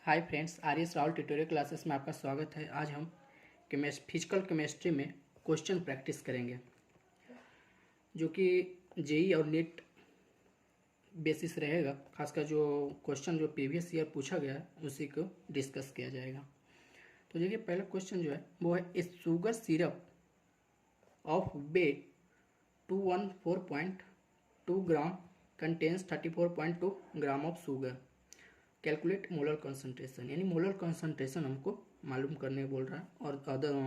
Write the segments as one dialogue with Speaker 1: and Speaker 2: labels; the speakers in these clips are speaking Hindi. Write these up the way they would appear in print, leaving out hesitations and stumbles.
Speaker 1: Hi friends, आर्यस Rahul tutorial classes में आपका स्वागत है। आज हम फिजिकल केमिस्ट्री में क्वेश्चन प्रैक्टिस करेंगे जो कि जेई और नीट बेसिस रहेगा। खासकर जो क्वेश्चन जो प्रीवियस ईयर पूछा गया है उसी को डिस्कस किया जाएगा। तो देखिए, पहला क्वेश्चन जो है वो है a sugar syrup of weight 214.2 gram contains 34.2 gram of sugar. Calculate molar concentration, यानी मोलर कंसंट्रेशन हमको मालूम करने बोल रहा है। और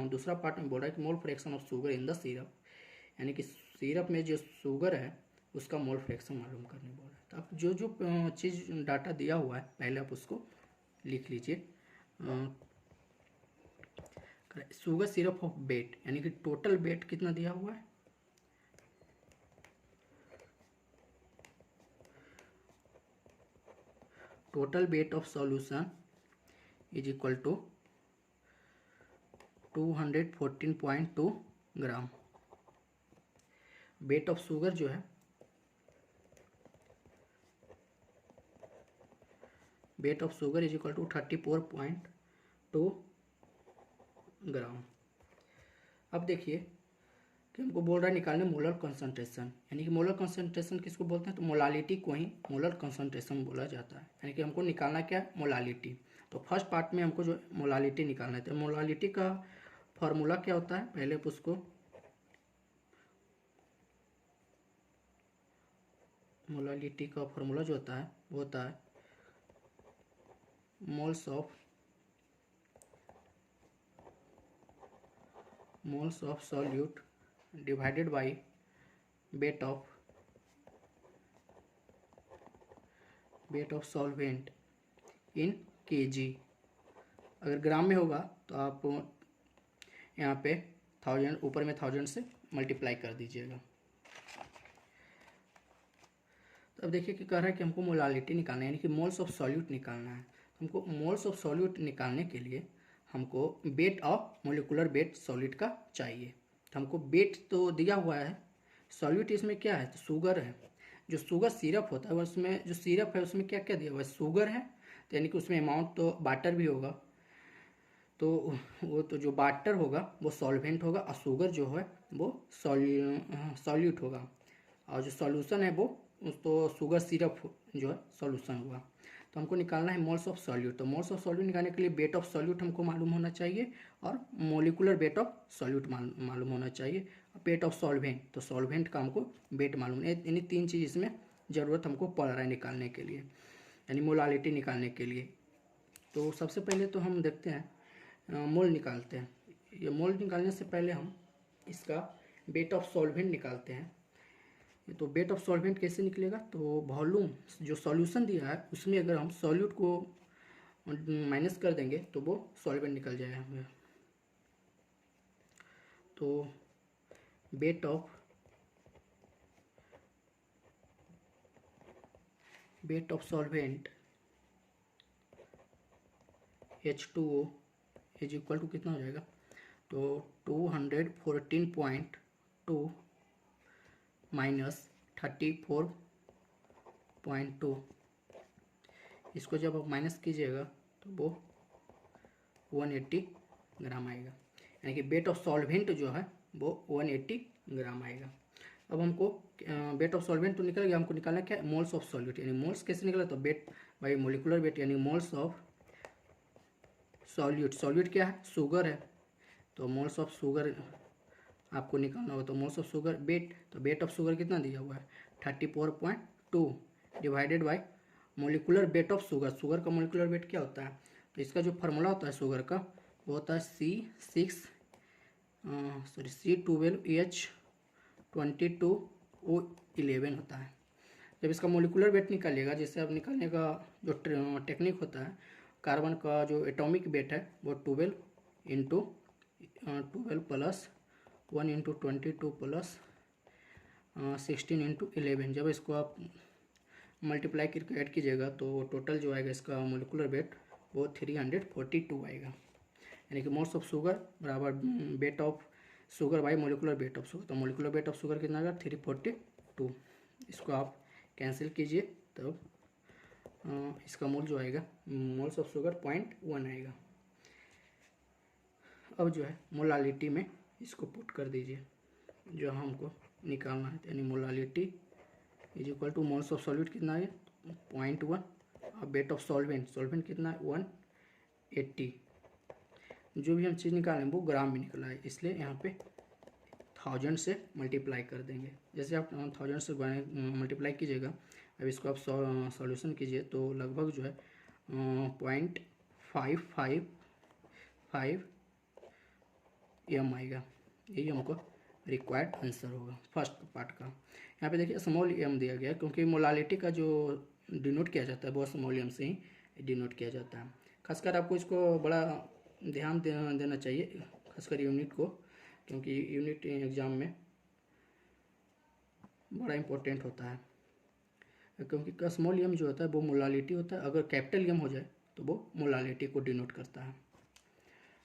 Speaker 1: दूसरा पार्ट में बोल रहा है कि mole fraction of sugar in the syrup, यानी कि सिरप में जो शुगर है उसका मोल फ्रैक्शन मालूम करने बोल रहा है। तो आप जो जो चीज़ डाटा दिया हुआ है पहले आप उसको लिख लीजिए। शुगर सिरप ऑफ वेट, यानी कि टोटल वेट कितना दिया हुआ है, total weight of solution is equal to 214.2 gram. Weight of sugar जो है, weight of sugar is equal to 34.2 gram. अब देखिए कि हमको बोल रहा है निकालने मोलर कंसंट्रेशन, यानी कि मोलर कंसंट्रेशन किसको बोलते हैं, तो मोलालिटी को ही मोलर कंसंट्रेशन बोला जाता है। यानी कि हमको निकालना क्या है, मोलालिटी। तो फर्स्ट पार्ट में हमको जो मोलालिटी निकालना है, तो मोलालिटी का फॉर्मूला क्या होता है, पहले आप उसको मोलालिटी का फॉर्मूला जो होता है वो होता है moles of solute divided by wait of solvent in KG. अगर ग्राम में होगा तो आप यहाँ पे 1000 ऊपर में 1000 से मल्टीप्लाई कर दीजिएगा। तो अब देखिए कि कह रहा है कि हमको मोलालिटी निकालना है, यानी कि मोल्स ऑफ सॉल्यूट निकालना है। तो हमको मोल्स ऑफ सॉल्यूट निकालने के लिए हमको weight of molecular weight solute का चाहिए। तो हमको वेट तो दिया हुआ है, सॉल्यूट इसमें क्या है, तो शुगर है। जो शुगर सिरप होता है उसमें जो सिरप है उसमें क्या क्या दिया हुआ है, शुगर है। तो यानी कि उसमें अमाउंट तो वाटर भी होगा, तो वो तो जो वाटर होगा वो सॉल्वेंट होगा और शुगर जो है वो सॉल्यूट होगा। और जो सॉल्यूशन है वो तो शुगर सिरप जो है सॉल्यूशन हुआ। तो हमको निकालना है मोल्स ऑफ सॉल्यूट। तो मोल्स ऑफ सॉल्यूट निकालने के लिए वेट ऑफ सॉल्यूट हमको मालूम होना चाहिए और मोलिकुलर वेट ऑफ सॉल्यूट मालूम होना चाहिए। वेट ऑफ सॉल्वेंट, तो सॉल्वेंट का हमको वेट मालूम है। यानी तीन चीज़ इसमें ज़रूरत हमको पड़ रहा है निकालने के लिए, यानी मोलालिटी निकालने के लिए। तो सबसे पहले तो हम देखते हैं मोल निकालते हैं। ये मोल निकालने से पहले हम इसका वेट ऑफ सॉल्वेंट निकालते हैं। तो वेट ऑफ सॉल्वेंट कैसे निकलेगा, तो वॉल्यूम जो सॉल्यूशन दिया है उसमें अगर हम सॉल्यूट को माइनस कर देंगे तो वो सॉल्वेंट निकल जाएगा। तो weight of solvent H2O is equal to कितना हो जाएगा, तो 214.2 माइनस 34.2, इसको जब आप माइनस कीजिएगा तो वो 180 ग्राम आएगा। यानी कि वेट ऑफ सॉल्वेंट जो है वो 180 ग्राम आएगा। अब हमको वेट ऑफ सॉल्वेंट तो निकल गया, हमको निकालना क्या है, मोल्स ऑफ सॉल्यूट। यानी मोल्स कैसे निकला, तो वेट बाई मोलिकुलर वेट, यानी मोल्स ऑफ सॉल्यूट। सॉल्यूट क्या है, शुगर है, तो मोल्स ऑफ शुगर आपको निकालना होगा। तो मोल्स ऑफ शुगर वेट, तो वेट ऑफ शुगर कितना दिया हुआ है 34.2 divided by molecular weight of sugar. Sugar का मोलिकुलर वेट क्या होता है, तो इसका जो फार्मूला होता है शुगर का वो होता है C12H22O11 होता है। जब इसका मोलिकुलर वेट निकालिएगा, जैसे अब निकालने का जो टेक्निक होता है, कार्बन का जो एटॉमिक वेट है वो 12 into 12 plus 1 into 22 plus 16 into 11। जब इसको आप मल्टीप्लाई करके ऐड कीजिएगा तो टोटल जो आएगा इसका मोलिकुलर वेट वो 342 आएगा। यानी कि मोल्स ऑफ शुगर बराबर wait of sugar by molecular weight of sugar. तो मोलिकुलर वेट ऑफ शुगर कितना आएगा 342। इसको आप कैंसिल कीजिए, तब इसका मोल जो आएगा, मोल्स ऑफ शुगर 0.1 आएगा। अब जो है मोलालिटी में इसको पुट कर दीजिए जो हमको निकालना है, यानी molality is equal two moles of solute कितना है 0.1 और वेट ऑफ सॉल्वेंट कितना है 180। जो भी हम चीज़ निकालें वो ग्राम में निकला है, इसलिए यहाँ पे 1000 से मल्टीप्लाई कर देंगे। जैसे आप 1000 से मल्टीप्लाई कीजिएगा, अब इसको आप सॉल्यूशन कीजिए तो लगभग जो है 0.555 m आएगा। यही हमको रिक्वायर्ड आंसर होगा फर्स्ट पार्ट का। यहाँ पे देखिए स्मॉल m दिया गया क्योंकि मोलालिटी का जो डिनोट किया जाता है वो स्मॉल m से ही डिनोट किया जाता है। खासकर आपको इसको बड़ा ध्यान देना चाहिए, खासकर यूनिट को, क्योंकि यूनिट एग्ज़ाम में बड़ा इम्पोर्टेंट होता है। क्योंकि स्मॉल m जो होता है वो मोलालिटी होता है, अगर कैपिटल M हो जाए तो वो मोलालिटी को डिनोट करता है।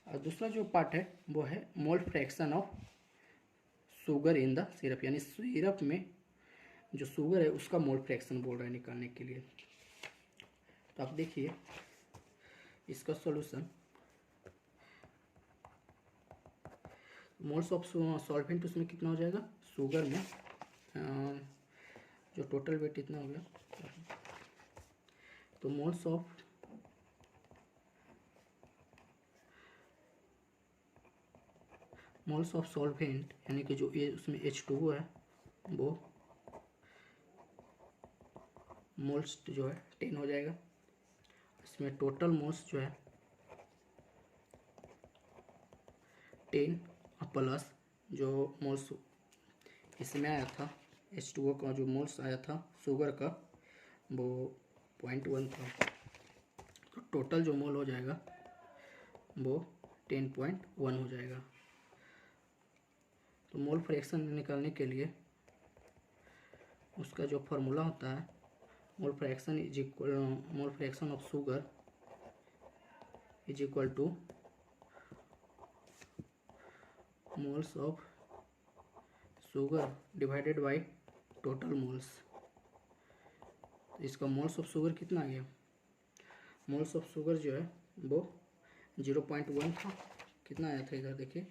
Speaker 1: और दूसरा जो पार्ट है वो है mole fraction of sugar in the syrup, यानी सिरप में जो शुगर है उसका मोल फ्रैक्शन बोल रहा है निकालने के लिए। तो आप देखिए इसका सॉल्यूशन, मोल्स ऑफ सॉल्वेंट उसमें कितना हो जाएगा, शुगर में जो टोटल वेट इतना हो गया, तो मोल्स ऑफ सॉल्वेंट यानी कि जो ये उसमें H2O है वो मोल्स जो है 10 हो जाएगा। इसमें टोटल मोल्स जो है 10 प्लस जो मोल्स इसमें आया था H2O का जो मोल्स आया था शुगर का वो 0.1 था, तो टोटल जो मोल हो जाएगा वो 10.1 हो जाएगा। तो मोल फ्रैक्शन निकालने के लिए उसका जो फॉर्मूला होता है mole fraction of sugar is equal two moles of sugar divided by total moles. इसका मोल्स ऑफ शुगर कितना आ गया, मोल्स ऑफ शुगर जो है वो 0.1 था। कितना आया था इधर देखिए,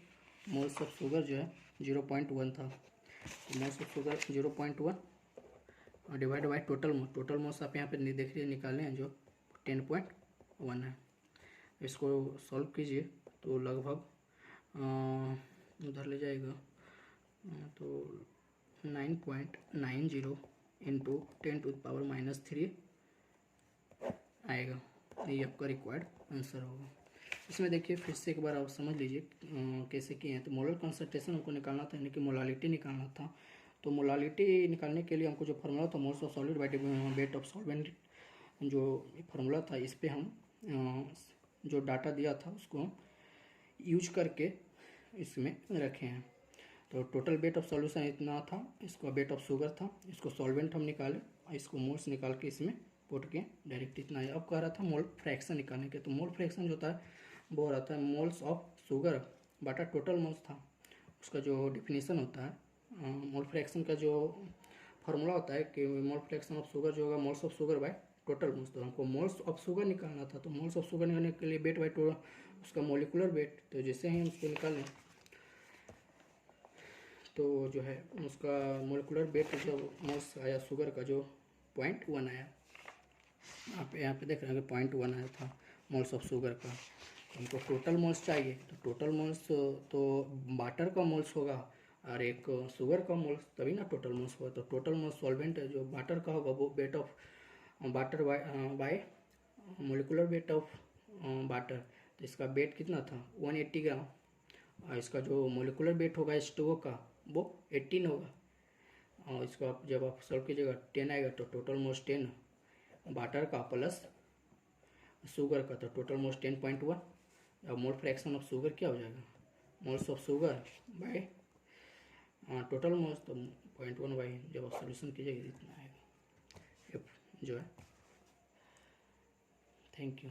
Speaker 1: मोल्स ऑफ शुगर जो है 0.1 था, तो मोल्स ऑफ शुगर 0.1 और डिवाइड बाय टोटल मोल्स आप यहाँ पे देख रहे निकाले हैं जो 10.1 है। इसको सॉल्व कीजिए तो लगभग उधर ले जाएगा तो 9.90 इंटू 10⁻³ आएगा। ये आपका रिक्वायर्ड आंसर होगा। इसमें देखिए फिर से एक बार आप समझ लीजिए कैसे किए हैं। तो मोलर कंसंट्रेशन हमको निकालना था, यानी कि मोलालिटी निकालना था। तो मोलालिटी निकालने के लिए हमको जो फार्मूला था moles of solid by weight of solvent, जो फार्मूला था इस पे हम जो डाटा दिया था उसको यूज करके इसमें रखे हैं। तो टोटल वेट ऑफ सॉल्यूशन इतना था, इसका वेट ऑफ शुगर था, इसको सॉल्वेंट हम निकाले और इसको मोल्स निकाल के इसमें पुट के डायरेक्ट इतना है। अब कह रहा था मोल फ्रैक्शन निकालने के, तो मोल फ्रैक्शन जो होता है वो रहता है मोल्स ऑफ शुगर बटा टोटल मोल्स था। उसका जो डिफिनीसन होता है मोल फ्रैक्शन का जो फार्मूला होता है कि मोल फ्रैक्शन ऑफ शुगर जो होगा moles of sugar by total moles. तो हमको मोल्स ऑफ शुगर निकालना था, तो मोल्स ऑफ शुगर निकालने के लिए वेट बाय उसका मोलिकुलर वेट, तो जैसे ही हम उसको निकालें तो जो है उसका मोलिकुलर वेट जो मोल्स आया शुगर का जो 0.1 आया, आप यहाँ पे देख रहे हैं कि 0.1 आया था मोल्स ऑफ शुगर का। हमको टोटल मोल्स चाहिए, तो टोटल मोल्स तो वाटर का मोल्स होगा और एक शुगर का मोल्स, तभी ना टोटल मोल्स होगा। तो टोटल मोल्स सॉल्वेंट जो वाटर का होगा वो weight of water bye molecular weight of water. तो इसका वेट कितना था 180 ग्राम और इसका जो मोलिकुलर वेट होगा H2O का वो 18 होगा। और इसको आप जब आप सॉल्व कीजिएगा 10 आएगा, तो टोटल मोल्स 10 वाटर का प्लस शुगर का, तो टोटल मोल्स 10.1। अब मोल फ्रैक्शन ऑफ शुगर क्या हो जाएगा, moles of sugar by total moles, तो 0.1 बाई जब आप सोल्यूशन कीजिएगा इतना आएगा जो है। Thank you.